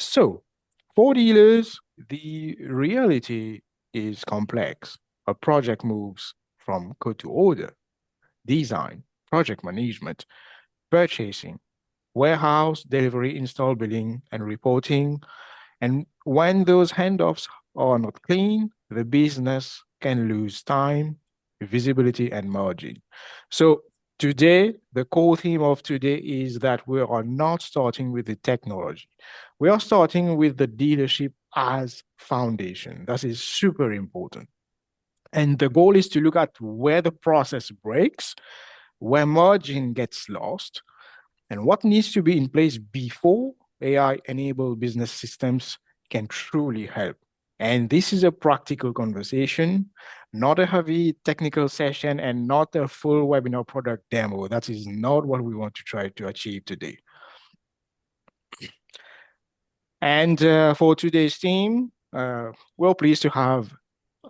So, for dealers, the reality is complex. A project moves from code to order, design, project management, purchasing, warehouse, delivery, install, billing, and reporting. And when those handoffs are not clean, the business can lose time, visibility, and margin. So today, the core theme of today is that we are not starting with the technology. We are starting with the dealership as foundation. That is super important. And the goal is to look at where the process breaks, where margin gets lost, and what needs to be in place before AI-enabled business systems can truly help. And this is a practical conversation, not a heavy technical session and not a full webinar product demo. That is not what we want to try to achieve today. And for today's team, we're pleased to have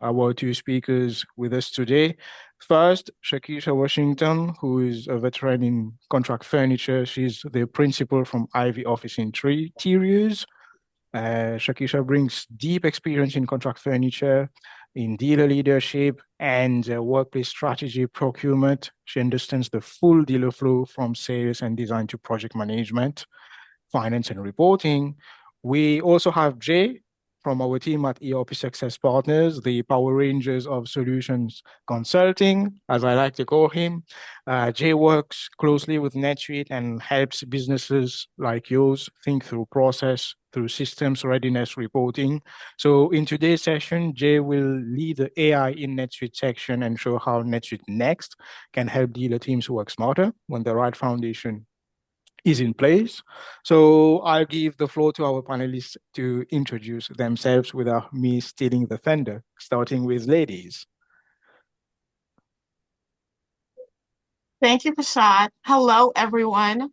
our two speakers with us today. First, Shakisha Washington, who is a veteran in contract furniture. She's the principal from Ivy Office Interiors. Shakisha brings deep experience in contract furniture, in dealer leadership, and workplace strategy procurement. She understands the full dealer flow from sales and design to project management, finance and reporting. We also have Jay from our team at ERP Success Partners, the Power Rangers of Solutions Consulting, as I like to call him. Jay works closely with NetSuite and helps businesses like yours think through process, through systems readiness reporting. So in today's session, Jay will lead the AI in NetSuite section and show how NetSuite Next can help dealer teams work smarter when the right foundation is in place. So I'll give the floor to our panelists to introduce themselves without me stealing the thunder, starting with ladies. Thank you, Prashad. Hello, everyone.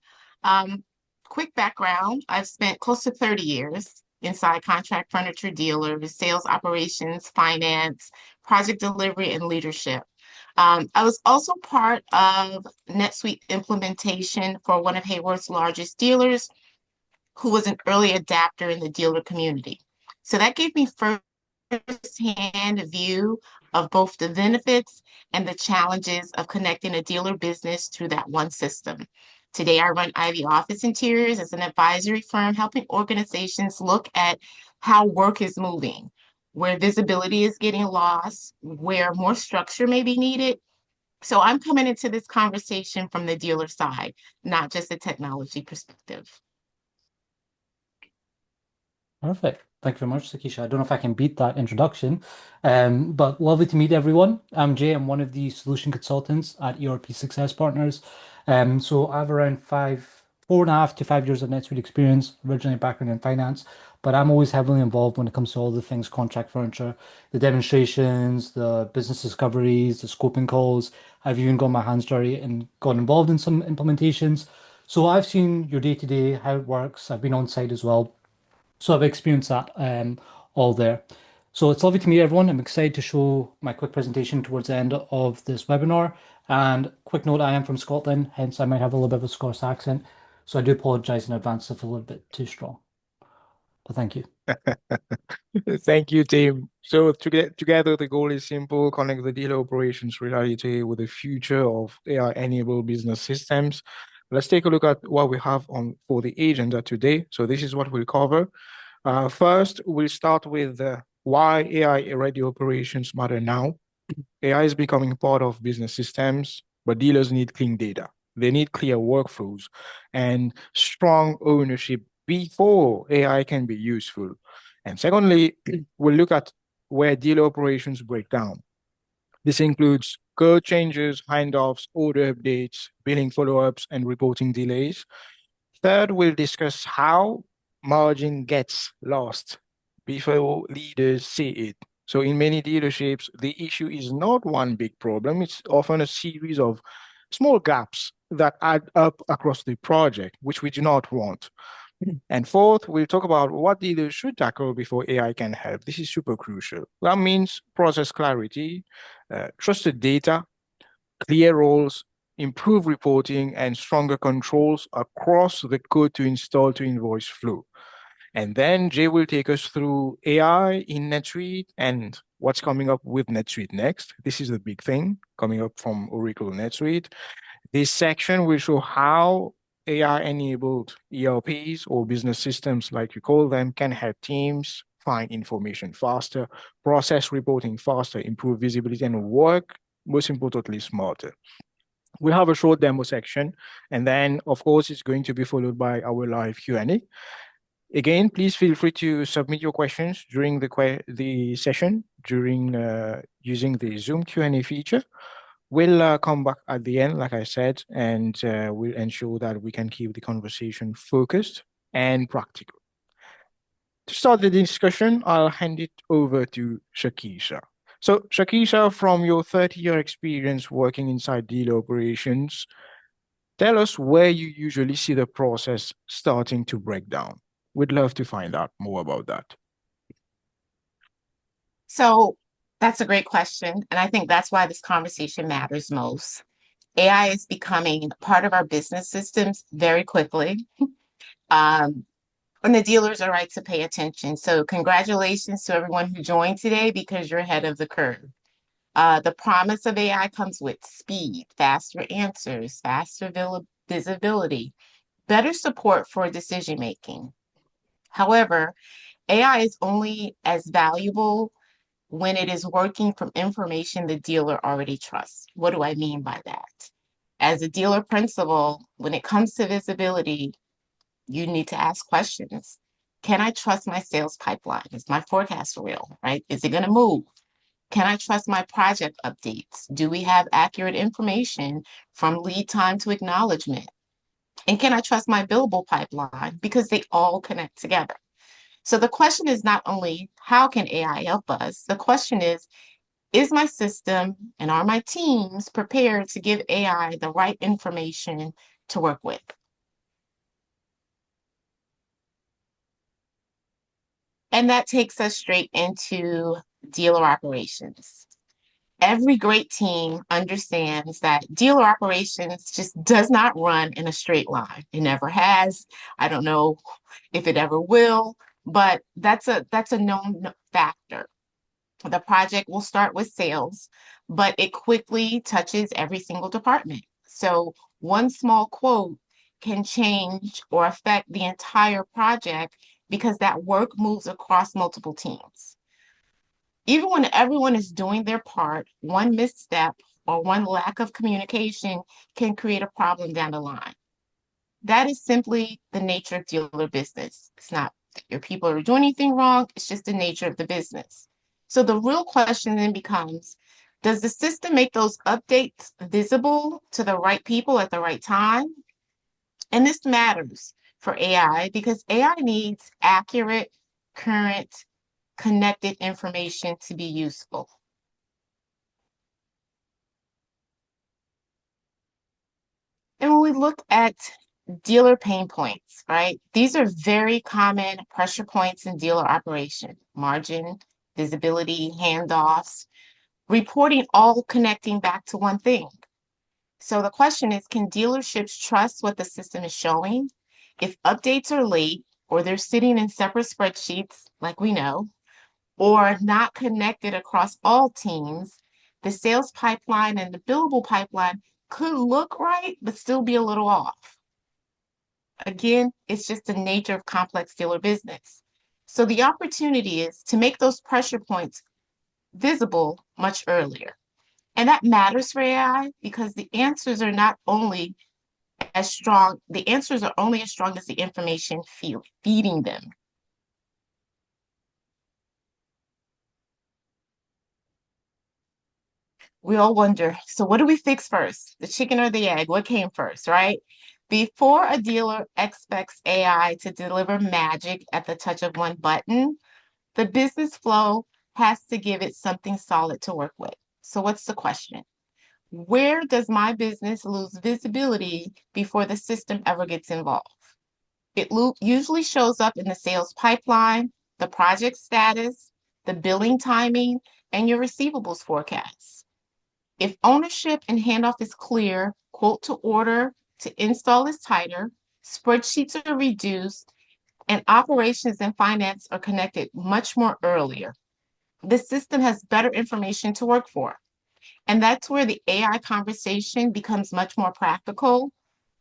Quick background. I've spent close to 30 years inside contract furniture dealers, sales operations, finance, project delivery, and leadership. I was also part of NetSuite implementation for one of Hayward's largest dealers, who was an early adapter in the dealer community. So that gave me firsthand view of both the benefits and the challenges of connecting a dealer business through that one system. Today, I run Ivy Office Interiors as an advisory firm, helping organizations look at how work is moving, where visibility is getting lost, where more structure may be needed. So I'm coming into this conversation from the dealer side, not just a technology perspective. Perfect. Thank you very much, Shakisha. I don't know if I can beat that introduction, but lovely to meet everyone. I'm Jay. I'm one of the solution consultants at ERP Success Partners. So I have around 4.5 to 5 years of NetSuite experience, originally a background in finance, but I'm always heavily involved when it comes to all the things contract furniture, the demonstrations, the business discoveries, the scoping calls. I've even got my hands dirty and got involved in some implementations. So I've seen your day-to-day, how it works. I've been on site as well. So I've experienced that all there. So it's lovely to meet everyone. I'm excited to show my quick presentation towards the end of this webinar. And quick note, I am from Scotland, hence I might have a little bit of a Scottish accent. So I do apologize in advance if a little bit too strong. But thank you. Thank you, team. So together, the goal is simple: connect the dealer operations reality with the future of AI-enabled business systems. Let's take a look at what we have on for the agenda today. So this is what we'll cover. First, we'll start with why AI-ready operations matter now. AI is becoming part of business systems, but dealers need clean data. They need clear workflows and strong ownership before AI can be useful. And secondly, we'll look at where dealer operations break down. This includes code changes, handoffs, order updates, billing follow-ups, and reporting delays. Third, we'll discuss how margin gets lost before leaders see it. So in many dealerships, the issue is not one big problem. It's often a series of small gaps that add up across the project, which we do not want. And fourth, we'll talk about what dealers should tackle before AI can help. This is super crucial. That means process clarity, trusted data, clear roles, improve reporting, and stronger controls across the code to install to invoice flow. And then Jay will take us through AI in NetSuite and what's coming up with NetSuite Next. This is the big thing coming up from Oracle NetSuite. This section will show how AI-enabled ERPs or business systems, like you call them, can help teams find information faster, process reporting faster, improve visibility, and work, most importantly, smarter. We'll have a short demo section, and then, of course, it's going to be followed by our live Q&A. Again, please feel free to submit your questions during the session, during using the Zoom Q&A feature. We'll come back at the end, like I said, and we'll ensure that we can keep the conversation focused and practical. To start the discussion, I'll hand it over to Shakisha. So, Shakisha, from your 30-year experience working inside dealer operations, tell us where you usually see the process starting to break down. We'd love to find out more about that. So that's a great question. And I think that's why this conversation matters most. AI is becoming part of our business systems very quickly. And the dealers are right to pay attention. So congratulations to everyone who joined today because you're ahead of the curve. The promise of AI comes with speed, faster answers, faster visibility, better support for decision making. However, AI is only as valuable when it is working from information the dealer already trusts. What do I mean by that? As a dealer principal, when it comes to visibility, you need to ask questions. Can I trust my sales pipeline? Is my forecast real, right? Is it going to move? Can I trust my project updates? Do we have accurate information from lead time to acknowledgement? And can I trust my billable pipeline? Because they all connect together. So the question is not only how can AI help us? The question is my system and are my teams prepared to give AI the right information to work with? And that takes us straight into dealer operations. Every great team understands that dealer operations just does not run in a straight line. It never has. I don't know if it ever will, but that's a known factor. The project will start with sales, but it quickly touches every single department. So one small quote can change or affect the entire project because that work moves across multiple teams. Even when everyone is doing their part, one misstep or one lack of communication can create a problem down the line. That is simply the nature of dealer business. It's not that your people are doing anything wrong, it's just the nature of the business. So the real question then becomes, does the system make those updates visible to the right people at the right time? And this matters for AI because AI needs accurate, current, connected information to be useful. And when we look at dealer pain points, right? These are very common pressure points in dealer operation: margin, visibility, handoffs, reporting, all connecting back to one thing. So the question is, can dealerships trust what the system is showing? If updates are late or they're sitting in separate spreadsheets, like we know, or not connected across all teams, the sales pipeline and the billable pipeline could look right, but still be a little off. Again, it's just the nature of complex dealer business. So the opportunity is to make those pressure points visible much earlier. And that matters for AI because the answers are not only as strong, the answers are only as strong as the information feeding them. We all wonder, so what do we fix first? The chicken or the egg? What came first, right? Before a dealer expects AI to deliver magic at the touch of one button, the business flow has to give it something solid to work with. So what's the question? Where does my business lose visibility before the system ever gets involved? It usually shows up in the sales pipeline, the project status, the billing timing, and your receivables forecasts. If ownership and handoff is clear, quote to order to install is tighter, spreadsheets are reduced, and operations and finance are connected much more earlier. The system has better information to work for. And that's where the AI conversation becomes much more practical.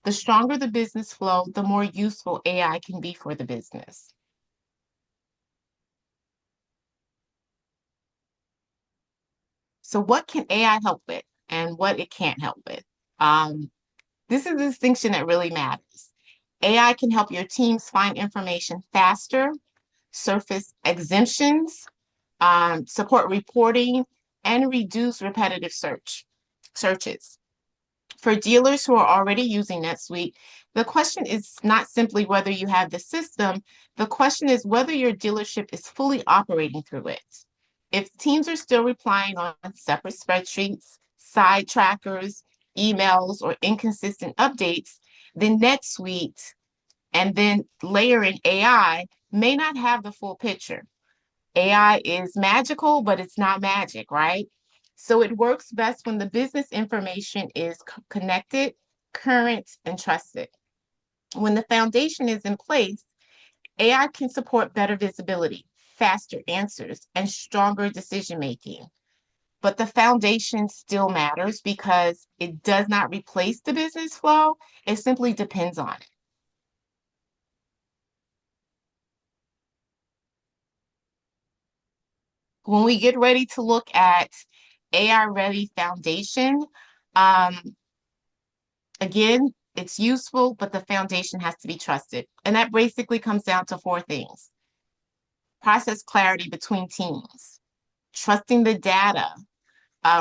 The stronger the business flow, the more useful AI can be for the business. So what can AI help with and what it can't help with? This is the distinction that really matters. AI can help your teams find information faster, surface exemptions, support reporting, and reduce repetitive searches. For dealers who are already using NetSuite, the question is not simply whether you have the system, the question is whether your dealership is fully operating through it. If teams are still relying on separate spreadsheets, side trackers, emails, or inconsistent updates, then NetSuite and then layering AI may not have the full picture. AI is magical, but it's not magic, right? So it works best when the business information is connected, current, and trusted. When the foundation is in place, AI can support better visibility, faster answers, and stronger decision making. But the foundation still matters because it does not replace the business flow, it simply depends on it. When we get ready to look at AI-ready foundation, again, it's useful, but the foundation has to be trusted. And that basically comes down to four things. Process clarity between teams, trusting the data,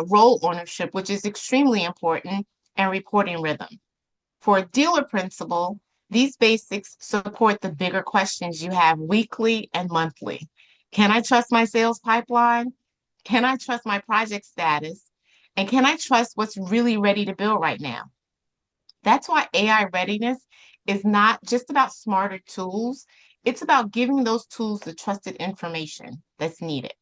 role ownership, which is extremely important, and reporting rhythm. For a dealer principal, these basics support the bigger questions you have weekly and monthly. Can I trust my sales pipeline? Can I trust my project status? And can I trust what's really ready to build right now? That's why AI readiness is not just about smarter tools, it's about giving those tools the trusted information that's needed.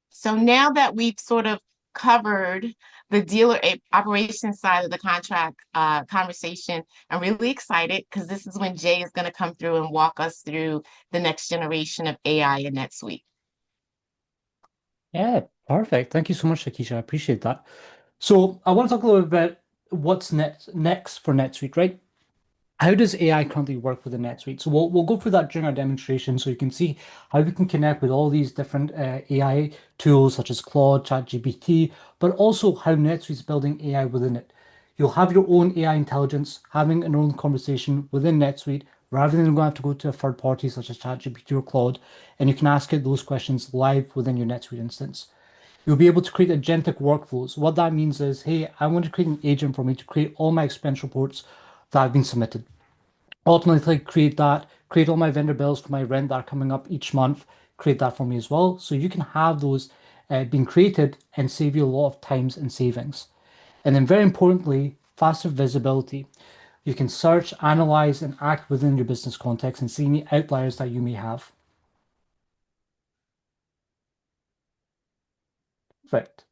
So now that we've sort of covered the dealer operations side of the contract conversation, I'm really excited because this is when Jay is going to come through and walk us through the next generation of AI in NetSuite. Yeah, perfect. Thank you so much, Shakisha. I appreciate that. So I want to talk a little bit about what's next for NetSuite, right? How does AI currently work within NetSuite? So we'll go through that during our demonstration so you can see how we can connect with all these different AI tools such as Claude, ChatGPT, but also how NetSuite's building AI within it. You'll have your own AI intelligence, having an own conversation within NetSuite rather than going to have to go to a third party such as ChatGPT or Claude, and you can ask it those questions live within your NetSuite instance. You'll be able to create agentic workflows. What that means is, hey, I want to create an agent for me to create all my expense reports that have been submitted. Ultimately, create that, create all my vendor bills for my rent that are coming up each month, create that for me as well. So you can have those being created and save you a lot of times and savings. And then very importantly, faster visibility. You can search, analyze, and act within your business context and see any outliers that you may have. Perfect.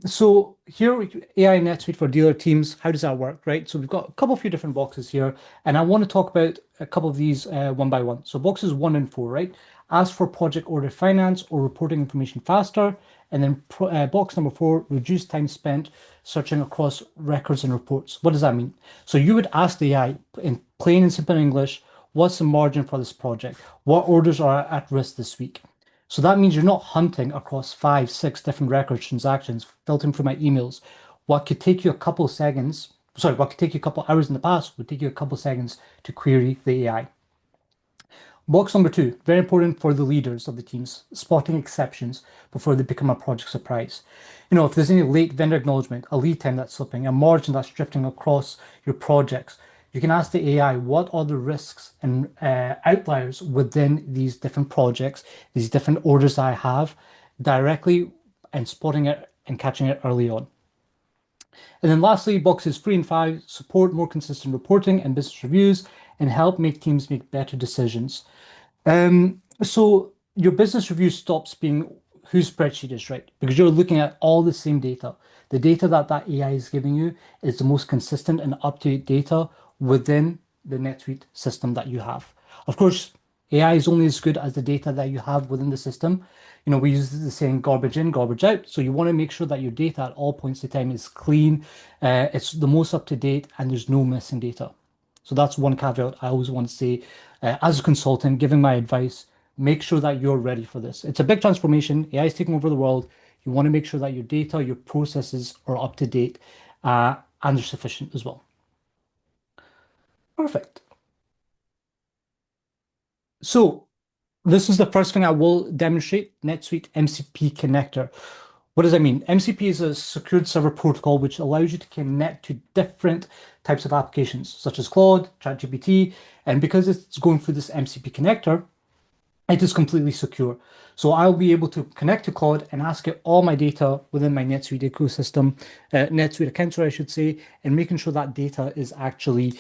So here AI NetSuite for dealer teams, how does that work, right? So we've got a couple few different boxes here, and I want to talk about a couple of these one by one. So boxes 1 and 4, right? Ask for project order finance or reporting information faster, and then box number 4, reduce time spent searching across records and reports. What does that mean? So you would ask the AI in plain and simple English, what's the margin for this project? What orders are at risk this week? So that means you're not hunting across 5, 6 different record transactions, filtering through my emails. What could take you a couple seconds, sorry, what could take you a couple hours in the past would take you a couple seconds to query the AI. Box number 2, very important for the leaders of the teams, spotting exceptions before they become a project surprise. If there's any late vendor acknowledgement, a lead time that's slipping, a margin that's drifting across your projects, you can ask the AI what are the risks and outliers within these different projects, these different orders that I have directly and spotting it and catching it early on. And then lastly, boxes 3 and 5 support more consistent reporting and business reviews and help make teams make better decisions. So your business review stops being whose spreadsheet is right because you're looking at all the same data. The data that that AI is giving you is the most consistent and up-to-date data within the NetSuite system that you have. Of course, AI is only as good as the data that you have within the system. You know, we use the saying garbage in, garbage out. So you want to make sure that your data at all points in time is clean, it's the most up to date, and there's no missing data. So that's one caveat I always want to say as a consultant, giving my advice, make sure that you're ready for this. It's a big transformation. AI is taking over the world. You want to make sure that your data, your processes are up to date and they're sufficient as well. Perfect. So this is the first thing I will demonstrate, NetSuite MCP connector. What does that mean? MCP is a secured server protocol which allows you to connect to different types of applications, such as Claude, ChatGPT, and because it's going through this MCP connector, it is completely secure. So I'll be able to connect to Claude and ask it all my data within my NetSuite ecosystem, NetSuite account, sorry, I should say, and making sure that data is actually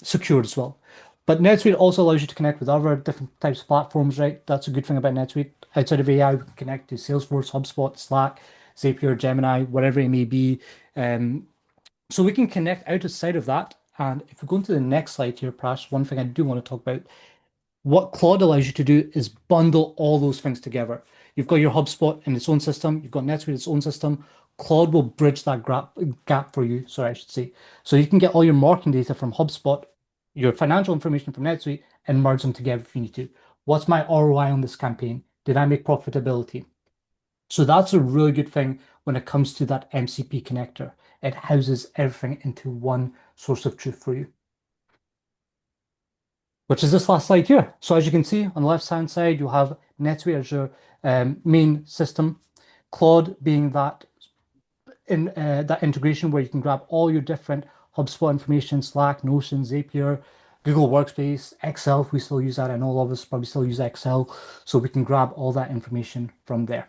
secured as well. But NetSuite also allows you to connect with other different types of platforms, right? That's a good thing about NetSuite. Outside of AI, we can connect to Salesforce, HubSpot, Slack, Zapier, Gemini, whatever it may be. So we can connect outside of that. And if we go into the next slide here, Prash, one thing I do want to talk about, what Claude allows you to do is bundle all those things together. You've got your HubSpot in its own system, you've got NetSuite in its own system. Claude will bridge that gap for you, sorry, I should say. So you can get all your marketing data from HubSpot, your financial information from NetSuite, and merge them together if you need to. What's my ROI on this campaign? Did I make profitability? So that's a really good thing when it comes to that MCP connector. It houses everything into one source of truth for you, which is this last slide here. So as you can see on the left-hand side, you have NetSuite as your main system, Claude being that that integration where you can grab all your different HubSpot information, Slack, Notion, Zapier, Google Workspace, Excel, if we still use that. I know all of us probably still use Excel, so we can grab all that information from there.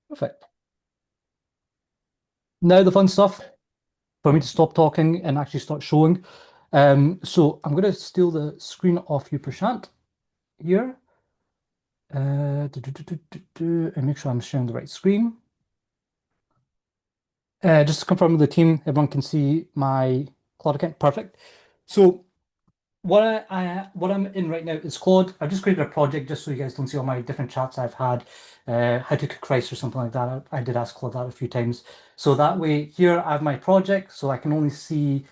Perfect. Now the fun stuff for me to stop talking and actually start showing. So I'm going to steal the screen off you, Prashant, here. And make sure I'm sharing the right screen. Just to confirm with the team, everyone can see my Claude account. Perfect. So what I'm in right now is Claude. I've just created a project just so you guys don't see all my different chats I've had. How to cook rice or something like that. I did ask Claude that a few times. So that way here I have my project, so I can only see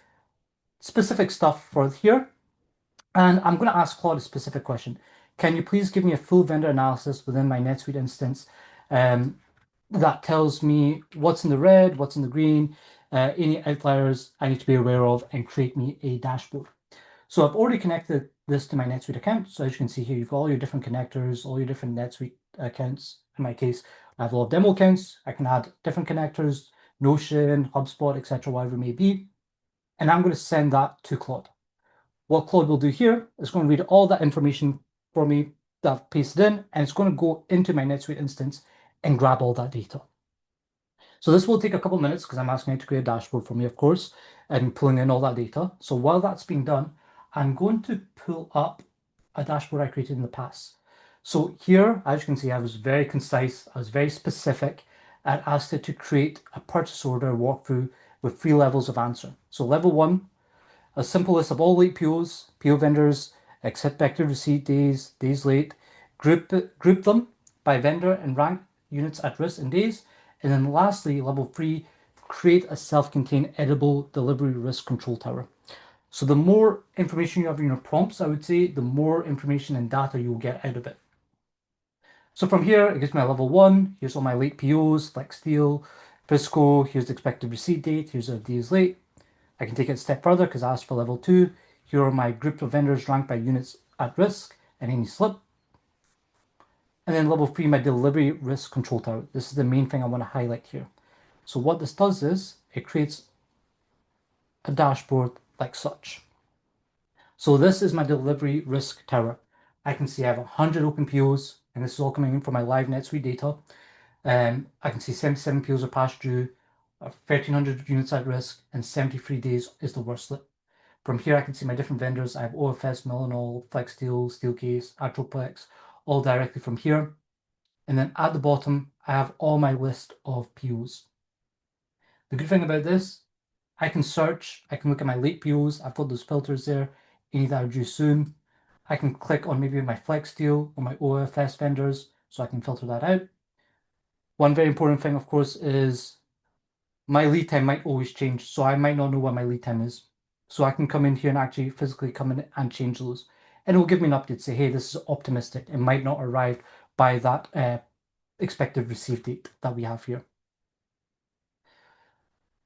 specific stuff for here. And I'm going to ask Claude a specific question. Can you please give me a full vendor analysis within my NetSuite instance that tells me what's in the red, what's in the green, any outliers I need to be aware of, and create me a dashboard. So I've already connected this to my NetSuite account. So as you can see here, you've got all your different connectors, all your different NetSuite accounts. In my case, I have a lot of demo accounts. I can add different connectors, Notion, HubSpot, etc., whatever it may be. And I'm going to send that to Claude. What Claude will do here is going to read all that information for me that I've pasted in, and it's going to go into my NetSuite instance and grab all that data. So this will take a couple of minutes because I'm asking it to create a dashboard for me, of course, and pulling in all that data. So while that's being done, I'm going to pull up a dashboard I created in the past. So here, as you can see, I was very concise, I was very specific, and asked it to create a purchase order walkthrough with 3 levels of answer. So level 1, a simple list of all late POs, PO vendors, expected receipt days, days late, group them by vendor and rank units at risk in days. And then lastly, level 3, create a self-contained editable delivery risk control tower. So the more information you have in your prompts, I would say, the more information and data you'll get out of it. So from here, it gives me a level 1. Here's all my late POs, flex deal, Fisco. Here's the expected receipt date. Here's a days late. I can take it a step further because I asked for level 2. Here are my group of vendors ranked by units at risk and any slip. And then level 3, my delivery risk control tower. This is the main thing I want to highlight here. So what this does is it creates a dashboard like such. So this is my delivery risk tower. I can see I have 100 open POs, and this is all coming in from my live NetSuite data. I can see 77 POs are past due, 1,300 units at risk, and 73 days is the worst slip. From here, I can see my different vendors. I have OFS, Millinol, FlexSteel, Steelcase, Atroplex, all directly from here. And then at the bottom, I have all my list of POs. The good thing about this, I can search, I can look at my late POs, I've got those filters there, any that are due soon. I can click on maybe my Flex deal or my OFS vendors, so I can filter that out. One very important thing, of course, is my lead time might always change, so I might not know what my lead time is. So I can come in here and actually physically come in and change those. And it will give me an update, say, hey, this is optimistic. It might not arrive by that expected receive date that we have here.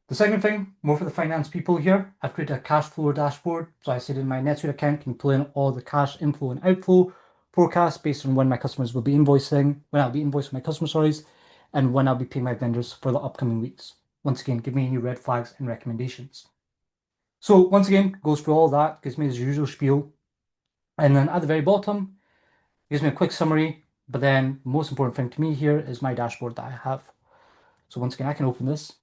The second thing, more for the finance people here, I've created a cash flow dashboard. So I said in my NetSuite account, can pull in all the cash inflow and outflow forecasts based on when my customers will be invoicing, when I'll be invoicing my customers, sorry, and when I'll be paying my vendors for the upcoming weeks. Once again, give me any red flags and recommendations. So once again, goes through all that, gives me the usual spiel. And then at the very bottom, gives me a quick summary. But then most important thing to me here is my dashboard that I have. So once again, I can open this.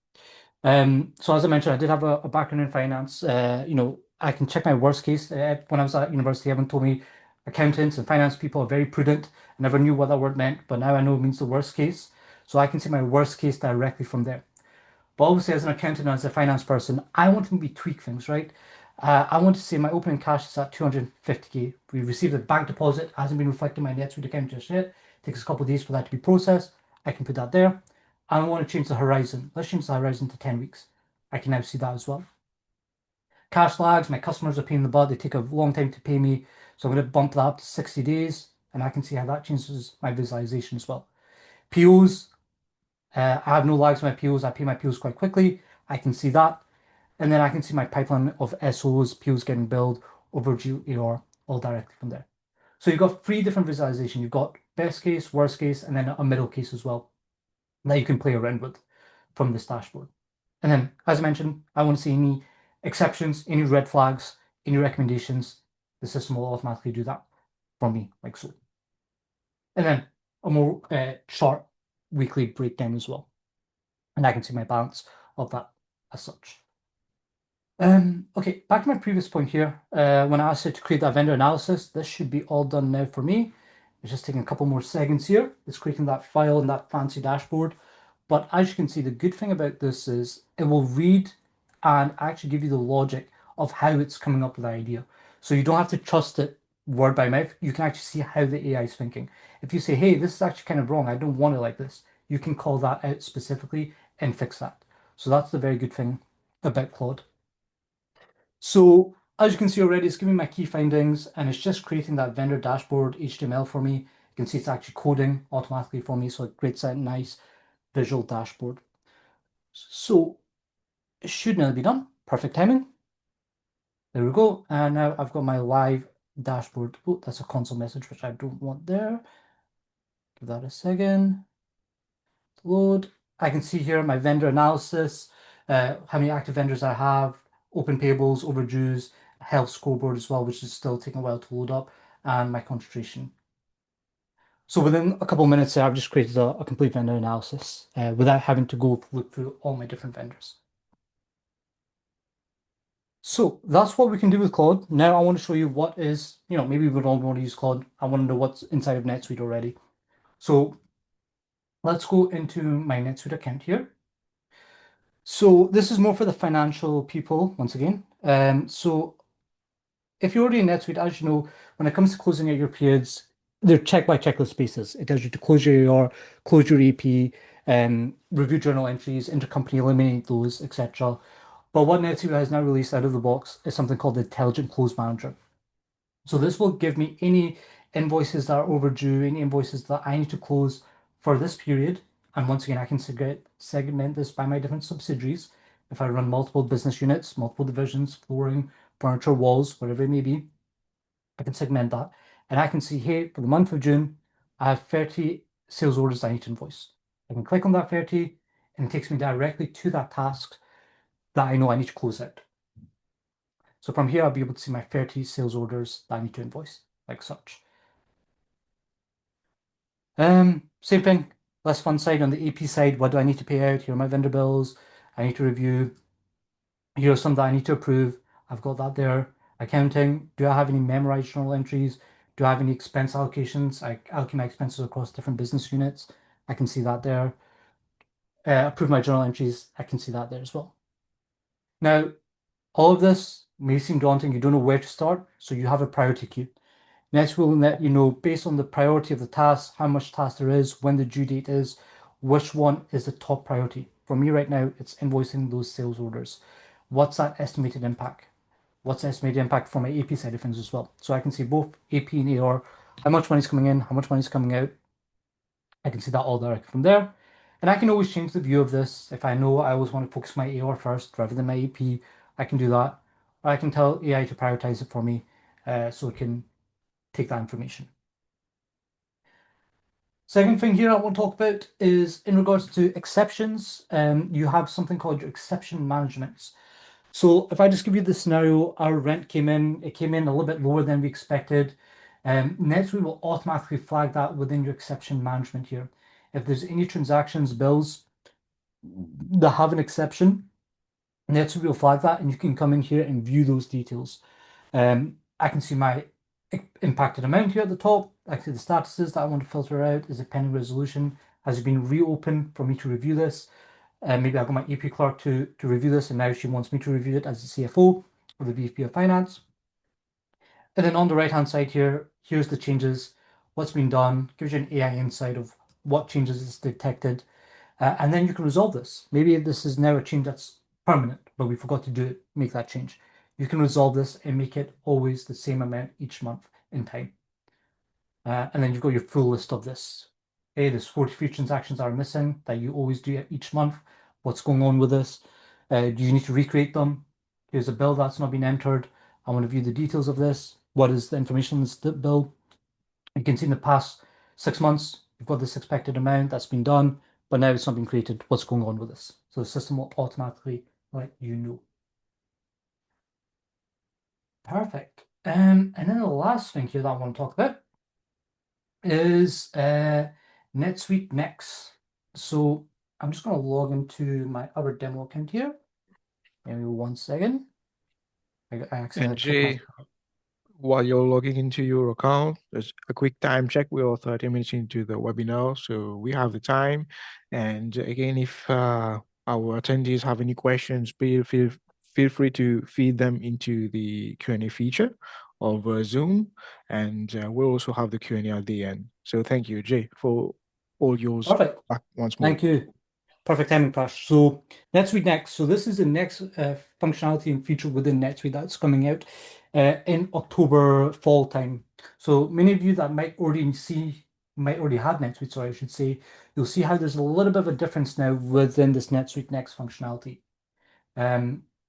So as I mentioned, I did have a background in finance. I can check my worst case. When I was at university, everyone told me accountants and finance people are very prudent. I never knew what that word meant, but now I know it means the worst case. So I can see my worst case directly from there. But obviously, as an accountant and as a finance person, I want to maybe tweak things, right? I want to say my opening cash is at 250K. We received a bank deposit, hasn't been reflected in my NetSuite account just yet. It takes a couple of days for that to be processed. I can put that there. I want to change the horizon. Let's change the horizon to 10 weeks. I can now see that as well. Cash lags, my customers are paying the butt. They take a long time to pay me. So I'm going to bump that up to 60 days. And I can see how that changes my visualization as well. POs, I have no lags on my POs. I pay my POs quite quickly. I can see that. And then I can see my pipeline of SOs, POs getting billed, overdue AR, all directly from there. So you've got 3 different visualizations. You've got best case, worst case, and then a middle case as well that you can play around with from this dashboard. And then, as I mentioned, I want to see any exceptions, any red flags, any recommendations. The system will automatically do that for me, like so. And then a more short weekly breakdown as well. And I can see my balance of that as such. Okay, back to my previous point here. When I asked it to create that vendor analysis, this should be all done now for me. It's just taking a couple more seconds here. It's creating that file and that fancy dashboard. But as you can see, the good thing about this is it will read and actually give you the logic of how it's coming up with the idea. So you don't have to trust it word by mouth. You can actually see how the AI is thinking. If you say, hey, this is actually kind of wrong, I don't want it like this, you can call that out specifically and fix that. So that's the very good thing about Claude. So as you can see already, it's giving me my key findings and it's just creating that vendor dashboard HTML for me. You can see it's actually coding automatically for me, so it creates a nice visual dashboard. So it should now be done. Perfect timing. There we go. And now I've got my live dashboard. Oh, that's a console message, which I don't want there. Give that a second. Load. I can see here my vendor analysis, how many active vendors I have, open payables, overdues, health scoreboard as well, which is still taking a while to load up, and my concentration. So within a couple of minutes there, I've just created a complete vendor analysis without having to go look through all my different vendors. So that's what we can do with Claude. Now I want to show you what is, maybe we don't want to use Claude. I want to know what's inside of NetSuite already. So let's go into my NetSuite account here. So this is more for the financial people, once again. So if you're already in NetSuite, as you know, when it comes to closing out your periods, they're check by checklist basis. It tells you to close your AR, close your AP, review journal entries, intercompany eliminate those, etc. But what NetSuite has now released out of the box is something called the Intelligent Close Manager. So this will give me any invoices that are overdue, any invoices that I need to close for this period. And once again, I can segment this by my different subsidiaries. If I run multiple business units, multiple divisions, flooring, furniture, walls, whatever it may be, I can segment that. And I can see here for the month of June, I have 30 sales orders I need to invoice. I can click on that 30 and it takes me directly to that task that I know I need to close out. So from here, I'll be able to see my 30 sales orders that I need to invoice, like such. Same thing, less fun side on the AP side. What do I need to pay out? Here are my vendor bills. I need to review. Here are some that I need to approve. I've got that there. Accounting. Do I have any memorized journal entries? Do I have any expense allocations? I allocate my expenses across different business units. I can see that there. Approve my journal entries. I can see that there as well. Now, all of this may seem daunting. You don't know where to start, so you have a priority queue. Next, we'll let you know based on the priority of the task, how much task there is, when the due date is, which one is the top priority. For me right now, it's invoicing those sales orders. What's that estimated impact? What's the estimated impact for my AP side of things as well? So I can see both AP and AR, how much money's coming in, how much money's coming out. I can see that all directly from there. And I can always change the view of this. If I know I always want to focus my AR first rather than my AP, I can do that. Or I can tell AI to prioritize it for me so it can take that information. Second thing here I want to talk about is in regards to exceptions. You have something called your exception management. So if I just give you the scenario, our rent came in, it came in a little bit lower than we expected. NetSuite will automatically flag that within your exception management here. If there's any transactions, bills that have an exception, NetSuite will flag that and you can come in here and view those details. I can see my impacted amount here at the top. I can see the statuses that I want to filter out. Is it pending resolution? Has it been reopened for me to review this? Maybe I've got my EP clerk to review this, and now she wants me to review it as the CFO or the VP of Finance. And then on the right-hand side here, here's the changes, what's been done, gives you an AI insight of what changes is detected, and then you can resolve this. Maybe this is now a change that's permanent, but we forgot to do it, make that change. You can resolve this and make it always the same amount each month in time. And then you've got your full list of this. Okay, there's 43 transactions that are missing that you always do each month. What's going on with this? Do you need to recreate them? Here's a bill that's not been entered. I want to view the details of this. What is the information in this bill? You can see in the past 6 months, you've got this expected amount that's been done, but now it's not been created. What's going on with this? So the system will automatically let you know. Perfect. And then the last thing here that I want to talk about is NetSuite Next. So I'm just going to log into my other demo account here. Maybe 1 second. I And accidentally clicked Jay, while you're logging into your account, there's a quick time check. We are 30 minutes into the webinar, so we have the time. And again, if our attendees have any questions, feel free to feed them into the Q&A feature of Zoom, and we'll also have the Q&A at the end. So thank you, Jay, for all yours. Perfect. Back once more. Thank you. Perfect timing, Prash. So NetSuite Next. So this is the next functionality and feature within NetSuite that's coming out in October fall time. So many of you that might already have NetSuite, sorry, I should say, you'll see how there's a little bit of a difference now within this NetSuite Next functionality.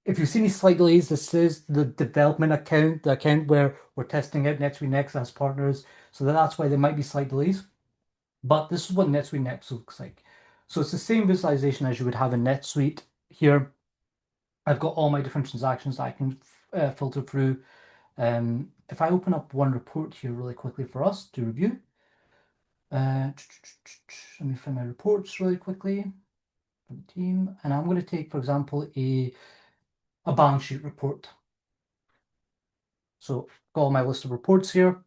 If you see any slight delays, this is the development account, the account where we're testing out NetSuite Next as partners. So that's why there might be slight delays. But this is what NetSuite Next looks like. So it's the same visualization as you would have in NetSuite here. I've got all my different transactions that I can filter through. If I open up one report here really quickly for us to review. Let me find my reports really quickly for the team. And I'm going to take, for example, a balance sheet report. So got all my list of reports here.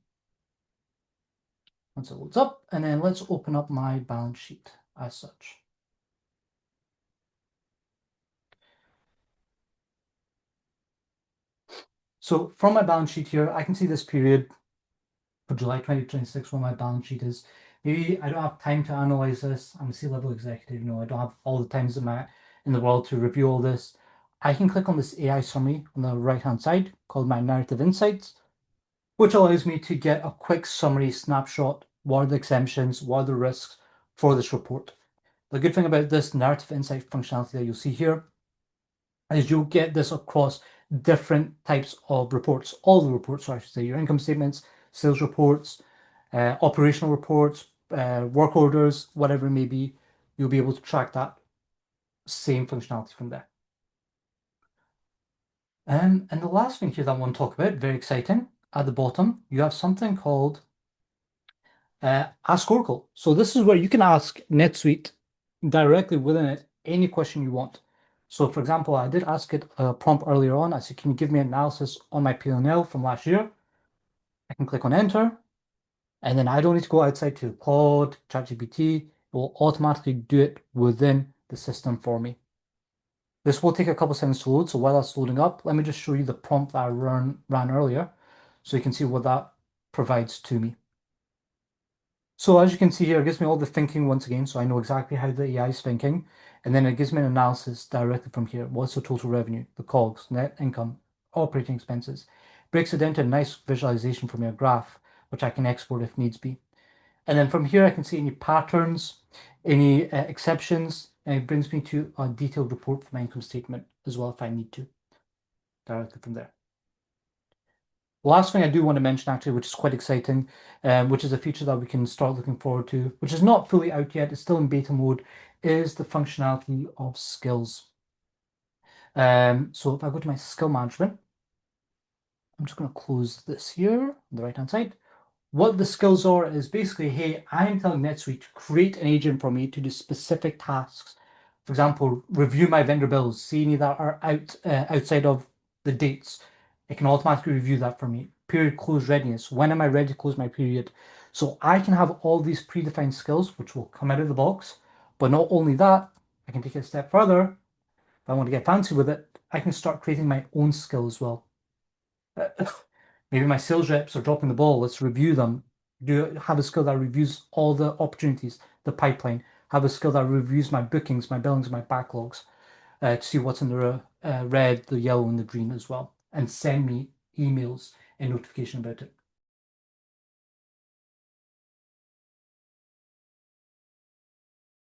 Once it loads up, and then let's open up my balance sheet as such. So from my balance sheet here, I can see this period for July 2026 where my balance sheet is. Maybe I don't have time to analyze this. I'm a C-level executive, I don't have all the times in the world to review all this. I can click on this AI summary on the right-hand side called my narrative insights, which allows me to get a quick summary snapshot. What are the exemptions? What are the risks for this report? The good thing about this narrative insight functionality that you'll see here is you'll get this across different types of reports, all the reports, so I should say, your income statements, sales reports, operational reports, work orders, whatever it may be, you'll be able to track that same functionality from there. And the last thing here that I want to talk about, very exciting, at the bottom, you have something called Ask Oracle. So this is where you can ask NetSuite directly within it any question you want. So for example, I did ask it a prompt earlier on. I said, can you give me an analysis on my P&L from last year? I can click on enter. And then I don't need to go outside to Claude, ChatGPT. It will automatically do it within the system for me. This will take a couple seconds to load. So while that's loading up, let me just show you the prompt that I ran earlier so you can see what that provides to me. So as you can see here, it gives me all the thinking once again, so I know exactly how the AI is thinking. And then it gives me an analysis directly from here. What's the total revenue, the COGS, net income, operating expenses. Breaks it down to a nice visualization for me, a graph, which I can export if needs be. And then from here, I can see any patterns, any exceptions, and it brings me to a detailed report for my income statement as well if I need to, directly from there. The last thing I do want to mention, actually, which is quite exciting, which is a feature that we can start looking forward to, which is not fully out yet, it's still in beta mode, is the functionality of skills. So if I go to my skill management, I'm just going to close this here on the right-hand side. What the skills are is basically, hey, I'm telling NetSuite to create an agent for me to do specific tasks. For example, review my vendor bills, see any that are outside of the dates. It can automatically review that for me. Period close readiness. When am I ready to close my period? So I can have all these predefined skills, which will come out of the box. But not only that, I can take it a step further. If I want to get fancy with it, I can start creating my own skill as well. Maybe my sales reps are dropping the ball. Let's review them. Have a skill that reviews all the opportunities, the pipeline. Have a skill that reviews my bookings, my billings, my backlogs to see what's in the red, the yellow, and the green as well. And send me emails and notification about it.